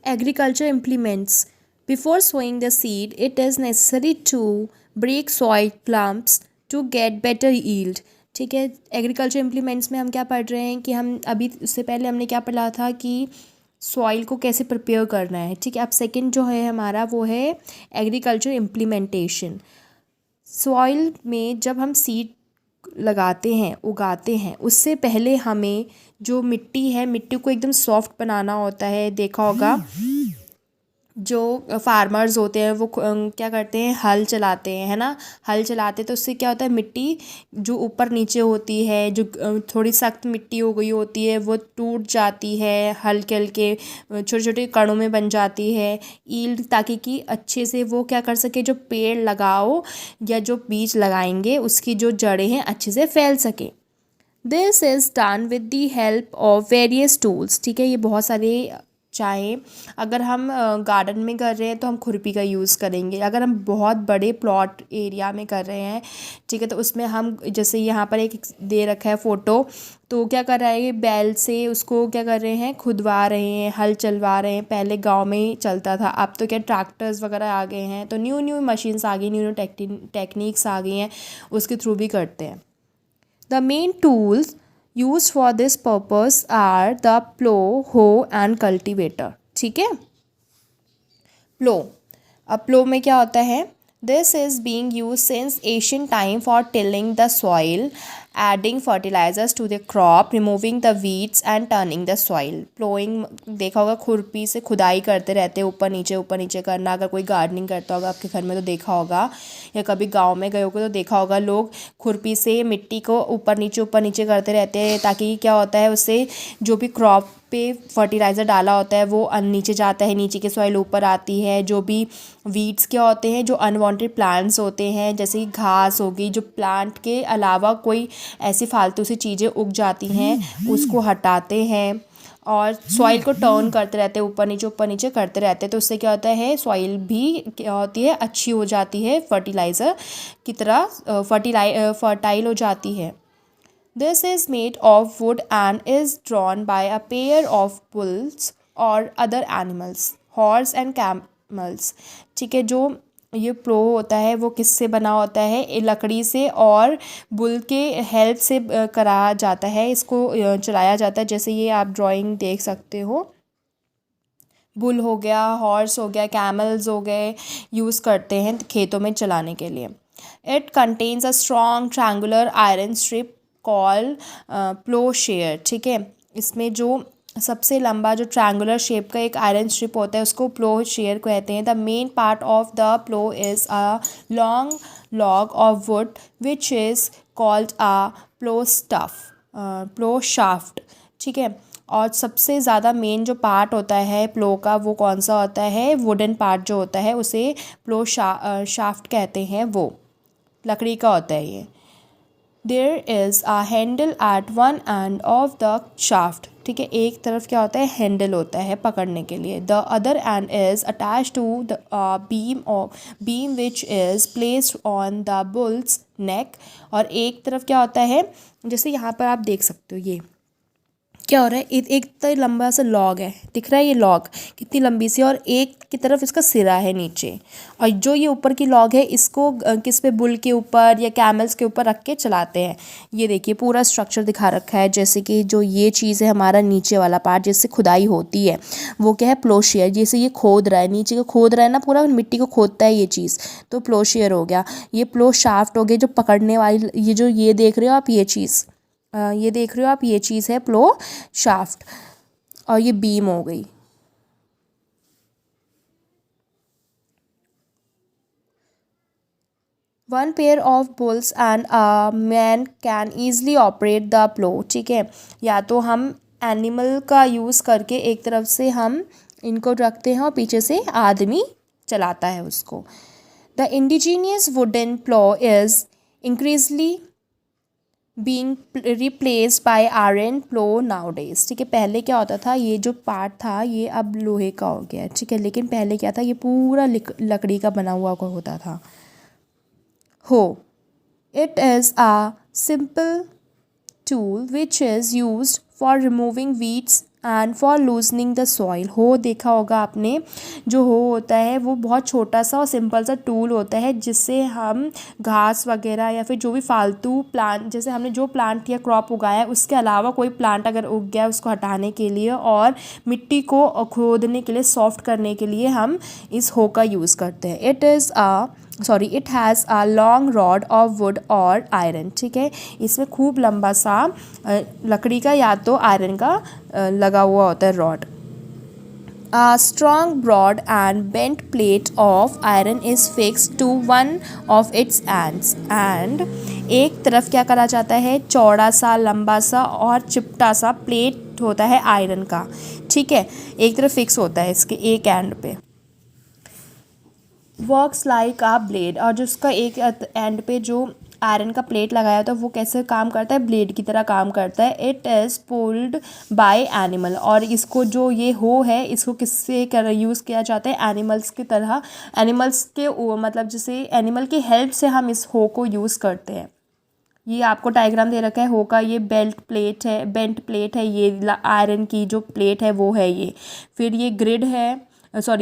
Agriculture implements. Before sowing the seed, it is necessary to break soil clumps to get better yield. ठीक है, agriculture implements में हम क्या पढ़ रहे हैं कि हम अभी उससे पहले हमने क्या पढ़ा था कि सॉइल को कैसे प्रिपेयर करना है। ठीक है, अब सेकंड जो है हमारा वो है एग्रीकल्चर इम्प्लीमेंटेशन। सॉइल में जब हम सीड लगाते हैं, उगाते हैं, उससे पहले हमें जो मिट्टी है, मिट्टी को एकदम सॉफ्ट बनाना होता है। देखा होगा जो फार्मर्स होते हैं वो क्या करते हैं, हल चलाते हैं, है ना। हल चलाते तो उससे क्या होता है, मिट्टी जो ऊपर नीचे होती है, जो थोड़ी सख्त मिट्टी हो गई होती है, वो टूट जाती है, हल्के हल्के छोटे छोटे कणों में बन जाती है ईल्ड, ताकि कि अच्छे से वो क्या कर सके, जो पेड़ लगाओ या जो बीज लगाएंगे उसकी जो जड़ें हैं अच्छे से फैल सके। This is done with the help of various tools. ठीक है, ये बहुत सारे, चाहे अगर हम गार्डन में कर रहे हैं तो हम खुरपी का यूज़ करेंगे। अगर हम बहुत बड़े प्लॉट एरिया में कर रहे हैं, ठीक है, तो उसमें हम जैसे यहाँ पर एक दे रखा है फ़ोटो, तो क्या कर रहा है, ये बैल से उसको क्या कर रहे हैं, खुदवा रहे हैं, हल चलवा रहे हैं। पहले गांव में ही चलता था, अब तो क्या ट्रैक्टर्स वगैरह आ गए हैं, तो न्यू न्यू मशीन्स आ गई, न्यू न्यू टेक्निक्स आ गई हैं, उसके थ्रू भी करते हैं। The main tools used for this purpose are the plow, hoe and cultivator। ठीक है, प्लो। अब प्लो में क्या होता है, this is being use since Asian time for tilling the soil, adding fertilisers to the crop, removing the weeds and turning the soil. Ploughing देखा होगा, खुरपी से खुदाई करते रहते हैं, ऊपर नीचे करना। अगर कोई गार्डनिंग करता होगा आपके घर में तो देखा होगा, या कभी गांव में गए होगे तो देखा होगा, लोग खुरपी से मिट्टी को ऊपर नीचे करते रहते हैं, ताकि क्या होता है, उससे जो भी क्रॉप पे फर्टिलाइज़र डाला होता है वो नीचे जाता है, नीचे की सॉइल ऊपर आती है। जो भी वीड्स क्या होते हैं, जो अनवांटेड प्लांट्स होते हैं, जैसे कि घास होगी, जो प्लांट के अलावा कोई ऐसी फालतू सी चीज़ें उग जाती हैं, उसको हटाते हैं। और सॉइल को टर्न करते रहते हैं, ऊपर नीचे करते रहते हैं, तो उससे क्या होता है, सॉइल भी क्या होती है, अच्छी हो जाती है, फर्टिलाइज़र की तरह फर्टाइल हो जाती है। This is made of wood and is drawn by a pair of bulls or other animals, horse and camels। ठीक है, जो ये प्लो होता है वो किससे बना होता है, लकड़ी से और बुल के हेल्प से कराया जाता है, इसको चलाया जाता है। जैसे ये आप ड्राइंग देख सकते हो, बुल हो गया, हॉर्स हो गया, कैमल्स हो गए, यूज़ करते हैं खेतों में चलाने के लिए। It contains a strong triangular iron strip call ploughshare. ठीक है, इसमें जो सबसे लंबा जो ट्रायंगुलर शेप का एक आयरन स्ट्रिप होता है उसको प्लोशेयर कहते हैं। The main part of the plough is a long log of wood which is called a plough shaft. ठीक है, और सबसे ज़्यादा मेन जो पार्ट होता है प्लो का वो कौन सा होता है, वुडन पार्ट जो होता है उसे प्लो शाफ्ट कहते हैं, वो लकड़ी का होता है ये। There is a handle at one end of the shaft. ठीक है, एक तरफ क्या होता है, हैंडल होता है पकड़ने के लिए। The other end is attach to the beam which is placed on the bull's neck. और एक तरफ क्या होता है, जैसे यहाँ पर आप देख सकते हो, ये क्या हो रहा है, एक तो लंबा सा लॉग है, दिख रहा है ये लॉग कितनी लंबी सी, और एक की तरफ इसका सिरा है नीचे, और जो ये ऊपर की लॉग है इसको किस पे, बुल के ऊपर या कैमल्स के ऊपर रख के चलाते हैं। ये देखिए पूरा स्ट्रक्चर दिखा रखा है, जैसे कि जो ये चीज़ है हमारा नीचे वाला पार्ट जिससे खुदाई होती है वो क्या है, प्लोशियर। जैसे ये खोद रहा है, नीचे को खोद रहा है ना, पूरा मिट्टी को खोदता है ये चीज़, तो प्लोशियर हो गया। ये प्लो शाफ्ट हो गया, जो पकड़ने वाली, ये जो ये देख रहे हो आप, ये चीज़ ये देख रहे हो आप, ये चीज़ है प्लो शाफ्ट। और ये बीम हो गई। One pair of bulls and a man can easily operate the plough. ठीक है, या तो हम एनिमल का यूज़ करके एक तरफ से हम इनको रखते हैं और पीछे से आदमी चलाता है उसको। The indigenous wooden plough is increasingly being replaced by iron plough nowadays. ठीक है, पहले क्या होता था, ये जो पार्ट था ये अब लोहे का हो गया। ठीक है, लेकिन पहले क्या था, ये पूरा लकड़ी का बना हुआ को होता था। हो, it is a simple tool which is used for removing weeds and for loosening the soil. हो देखा होगा आपने, जो हो होता है वो बहुत छोटा सा और सिंपल सा टूल होता है जिससे हम घास वगैरह या फिर जो भी फालतू प्लांट, जैसे हमने जो प्लांट या क्रॉप उगाया है उसके अलावा कोई प्लांट अगर उग गया उसको हटाने के लिए और मिट्टी को खोदने के लिए, सॉफ्ट करने के लिए हम इस हो का यूज़ करते हैं। It has a long rod of would और आयरन। ठीक है, इसमें खूब लंबा सा लकड़ी का या तो आयरन का लगा हुआ होता है rod. A strong, broad, and bent plate of iron is fixed to one of its ends, and एक तरफ क्या करा जाता है, चौड़ा सा, लंबा सा और चिपटा सा प्लेट होता है आयरन का। ठीक है, एक तरफ फिक्स होता है इसके एक एंड पे। वर्क्स लाइक आ ब्लेड, और जो उसका एक एंड पे जो आयरन का प्लेट लगाया होता है वो कैसे काम करता है, ब्लेड की तरह काम करता है। It is pulled bye animal, और इसको जो ये हो है इसको किससे यूज़ किया जाता है, एनिमल्स की तरह, एनिमल्स के मतलब जैसे एनिमल की हेल्प से हम इस हो को यूज़ करते हैं। ये आपको डायग्राम दे रखा है हो का, ये बेंट प्लेट है, ये आयरन की जो प्लेट है वो है ये। फिर ये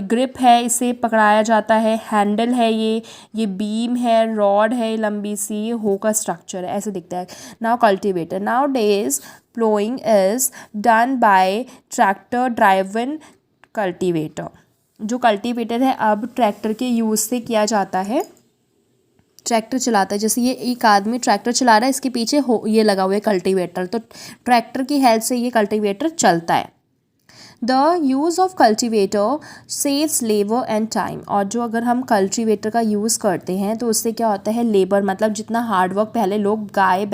ग्रिप है, इसे पकड़ाया जाता है। हैंडल है ये बीम है, रॉड है लंबी सी, हो का स्ट्रक्चर है, ऐसे दिखता है। Now cultivator, now days ploughing is done by tractor driven cultivator. जो कल्टीवेटर है अब ट्रैक्टर के यूज़ से किया जाता है, ट्रैक्टर चलाता है। जैसे ये एक आदमी ट्रैक्टर चला रहा है, इसके पीछे हो ये लगा हुआ है कल्टीवेटर, तो ट्रैक्टर की हेल्प से ये कल्टीवेटर चलता है। The use of cultivator saves labour and time, और जो अगर हम कल्टीवेटर का यूज़ करते हैं तो उससे क्या होता है, लेबर मतलब जितना हार्डवर्क पहले लोग गाय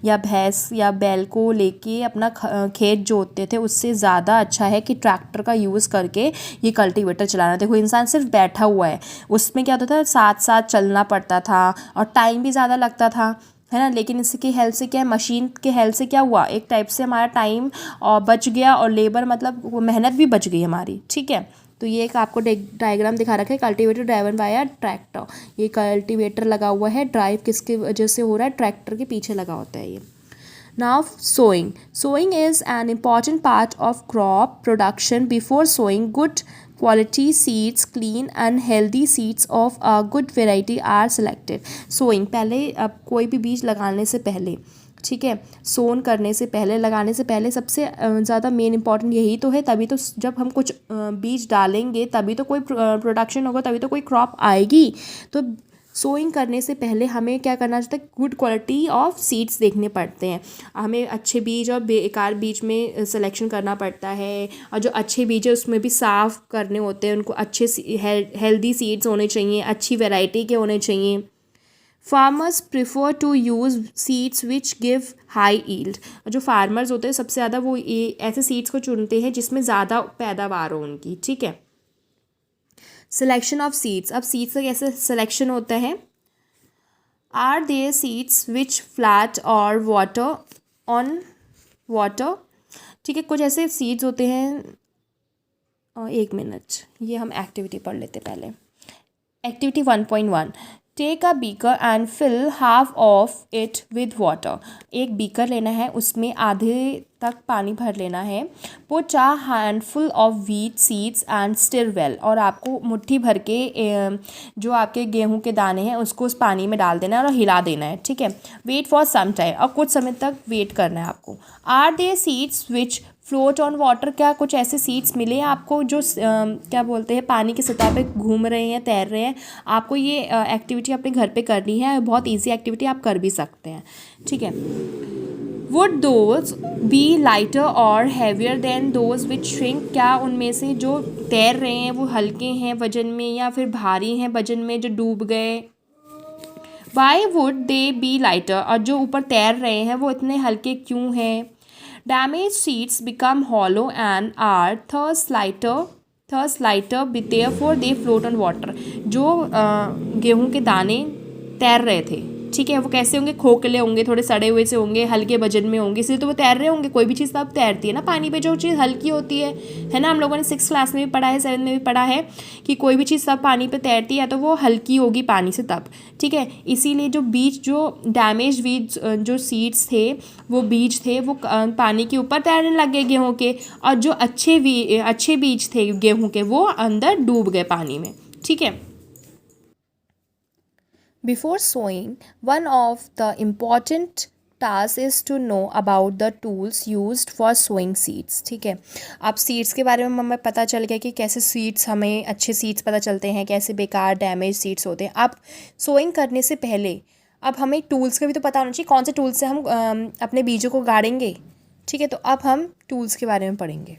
या भैंस या बैल को लेके अपना खेत जोतते थे, उससे ज़्यादा अच्छा है कि ट्रैक्टर का यूज़ करके ये कल्टीवेटर चलाना। देखो इंसान सिर्फ बैठा हुआ है, उसमें क्या होता था, साथ साथ चलना पड़ता था और टाइम भी ज़्यादा लगता था, है ना। लेकिन इसकी हेल्प से क्या है, मशीन के हेल्प से क्या हुआ, एक टाइप से हमारा टाइम और बच गया और लेबर मतलब वो मेहनत भी बच गई हमारी। ठीक है, तो ये एक आपको डायग्राम दिखा रखा है, cultivator driven by a tractor. ये कल्टीवेटर लगा हुआ है, ड्राइव किसके वजह से हो रहा है, ट्रैक्टर के पीछे लगा होता है ये। Now sowing. Sowing is an important part of crop production. Before sowing, good quality seeds, clean and healthy seeds of a good variety are selected. Sowing पहले, अब कोई भी बीज लगाने से पहले, ठीक है, सोन करने से पहले, लगाने से पहले सबसे ज़्यादा मेन इंपॉर्टेंट यही तो है, तभी तो जब हम कुछ बीज डालेंगे तभी तो कोई प्रोडक्शन होगा, तभी तो कोई क्रॉप आएगी। तो सोइंग करने से पहले हमें क्या करना चाहिए, गुड क्वालिटी ऑफ सीड्स देखने पड़ते हैं। हमें अच्छे बीज और बेकार बीज में सिलेक्शन करना पड़ता है, और जो अच्छे बीज है उसमें भी साफ़ करने होते हैं, उनको अच्छे हेल्दी सीड्स होने चाहिए, अच्छी वैरायटी के होने चाहिए। Farmers prefer to use seeds which give high yield. जो फार्मर्स होते हैं सबसे ज़्यादा वो ऐसे सीड्स को चुनते हैं जिसमें ज़्यादा पैदावार हो उनकी। ठीक है, सिलेक्शन ऑफ सीड्स, अब सीड्स का कैसे सिलेक्शन होता है, are there seeds which float और वाटर ऑन वाटर। ठीक है, कुछ ऐसे सीड्स होते हैं, एक मिनट, ये हम एक्टिविटी पढ़ लेते पहले। Activity 1.1, take a beaker and fill half of it with water. एक बीकर लेना है, उसमें आधे तक पानी भर लेना है। Put a handful of wheat seeds and stir well, और आपको मुट्ठी भर के जो आपके गेहूं के दाने हैं उसको उस पानी में डाल देना है और हिला देना है। ठीक है, वेट फॉर सम टाइम, और कुछ समय तक वेट करना है आपको। Are there seeds which float on water, क्या कुछ ऐसे सीड्स मिले आपको जो क्या बोलते हैं, पानी की सतह पे घूम रहे हैं, तैर रहे हैं। आपको ये एक्टिविटी अपने घर पे करनी है, बहुत इजी एक्टिविटी, आप कर भी सकते हैं। ठीक है, वुड दोज बी लाइटर और heavier than those which shrink, क्या उनमें से जो तैर रहे हैं वो हल्के हैं वजन में या फिर भारी हैं वजन में, जो डूब गए। Why would they B lighter, और जो ऊपर तैर रहे हैं वो इतने हल्के क्यों हैं। Damaged seeds become hollow and are thus lighter, therefore they float on water. जो गेहूं के दाने तैर रहे थे ठीक है। वो कैसे होंगे, खोखले होंगे, थोड़े सड़े हुए से होंगे, हल्के वजन में होंगे, इसलिए तो वो तैर रहे होंगे। कोई भी चीज़ तब तैरती है ना पानी पे, जो चीज़ हल्की होती है ना। हम लोगों ने 6th क्लास में भी पढ़ा है, 7th में भी पढ़ा है कि कोई भी चीज़ तब पानी पे तैरती है तो वो हल्की होगी पानी से तब, ठीक है। इसीलिए जो बीज, जो डैमेज बीज, जो सीड्स थे, वो बीज थे, वो पानी के ऊपर तैरने लग गए गेहूँ के, और जो अच्छे बीज थे गेहूँ के, वो अंदर डूब गए पानी में, ठीक है। Before sowing, one of the important task is to know about the tools used for sowing seeds, ठीक है। अब सीड्स के बारे में हमें पता चल गया कि कैसे सीड्स, हमें अच्छे सीड्स पता चलते हैं, कैसे बेकार डैमेज सीड्स होते हैं। अब सोइंग करने से पहले अब हमें टूल्स का भी तो पता होना चाहिए, कौन से टूल्स से हम अपने बीजों को गाड़ेंगे, ठीक है। तो अब हम टूल्स के बारे में पढ़ेंगे।